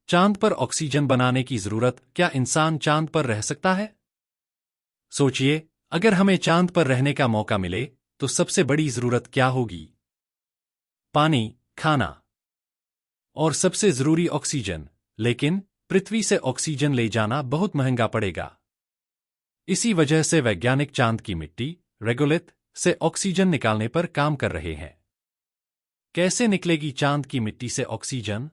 चांद पर ऑक्सीजन बनाने की जरूरत, क्या इंसान चांद पर रह सकता है? सोचिए, अगर हमें चांद पर रहने का मौका मिले तो सबसे बड़ी जरूरत क्या होगी? पानी, खाना और सबसे जरूरी ऑक्सीजन। लेकिन पृथ्वी से ऑक्सीजन ले जाना बहुत महंगा पड़ेगा। इसी वजह से वैज्ञानिक चांद की मिट्टी, रेगोलिथ, से ऑक्सीजन निकालने पर काम कर रहे हैं। कैसे निकलेगी चांद की मिट्टी से ऑक्सीजन?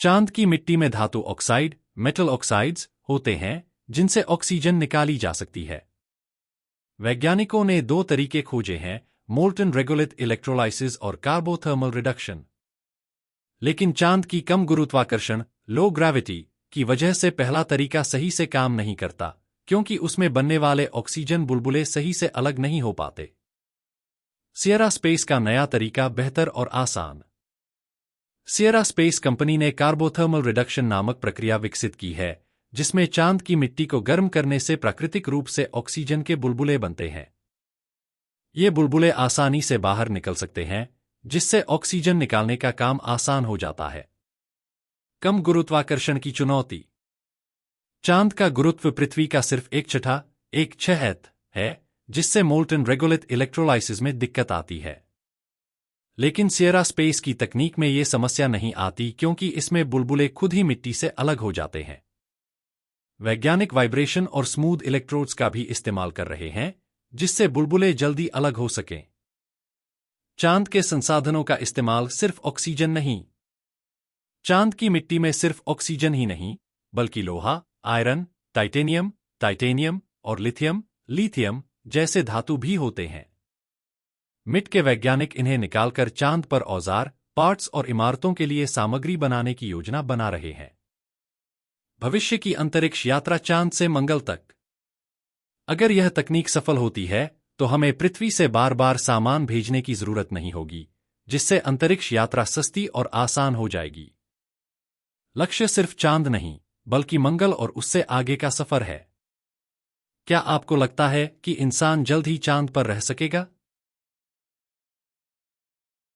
चांद की मिट्टी में धातु ऑक्साइड, मेटल ऑक्साइड्स, होते हैं जिनसे ऑक्सीजन निकाली जा सकती है। वैज्ञानिकों ने दो तरीके खोजे हैं, मोल्टन रेगोलिथ इलेक्ट्रोलाइसिस और कार्बोथर्मल रिडक्शन। लेकिन चांद की कम गुरुत्वाकर्षण, लो ग्रेविटी, की वजह से पहला तरीका सही से काम नहीं करता, क्योंकि उसमें बनने वाले ऑक्सीजन बुलबुले सही से अलग नहीं हो पाते। सियरा स्पेस का नया तरीका बेहतर और आसान। सियरा स्पेस कंपनी ने कार्बोथर्मल रिडक्शन नामक प्रक्रिया विकसित की है, जिसमें चांद की मिट्टी को गर्म करने से प्राकृतिक रूप से ऑक्सीजन के बुलबुले बनते हैं। ये बुलबुले आसानी से बाहर निकल सकते हैं, जिससे ऑक्सीजन निकालने का काम आसान हो जाता है। कम गुरुत्वाकर्षण की चुनौती। चांद का गुरुत्व पृथ्वी का सिर्फ 1/6 है, जिससे मोल्टन रेगोलिथ इलेक्ट्रोलाइसिस में दिक्कत आती है। लेकिन सियरा स्पेस की तकनीक में ये समस्या नहीं आती, क्योंकि इसमें बुलबुले खुद ही मिट्टी से अलग हो जाते हैं। वैज्ञानिक वाइब्रेशन और स्मूथ इलेक्ट्रोड्स का भी इस्तेमाल कर रहे हैं, जिससे बुलबुले जल्दी अलग हो सकें। चांद के संसाधनों का इस्तेमाल सिर्फ ऑक्सीजन नहीं। चांद की मिट्टी में सिर्फ ऑक्सीजन ही नहीं, बल्कि लोहा, आयरन, टाइटेनियम और लिथियम जैसे धातु भी होते हैं। मिट के वैज्ञानिक इन्हें निकालकर चांद पर औजार, पार्ट्स और इमारतों के लिए सामग्री बनाने की योजना बना रहे हैं। भविष्य की अंतरिक्ष यात्रा चांद से मंगल तक। अगर यह तकनीक सफल होती है तो हमें पृथ्वी से बार बार सामान भेजने की जरूरत नहीं होगी, जिससे अंतरिक्ष यात्रा सस्ती और आसान हो जाएगी। लक्ष्य सिर्फ चांद नहीं, बल्कि मंगल और उससे आगे का सफर है। क्या आपको लगता है कि इंसान जल्द ही चांद पर रह सकेगा?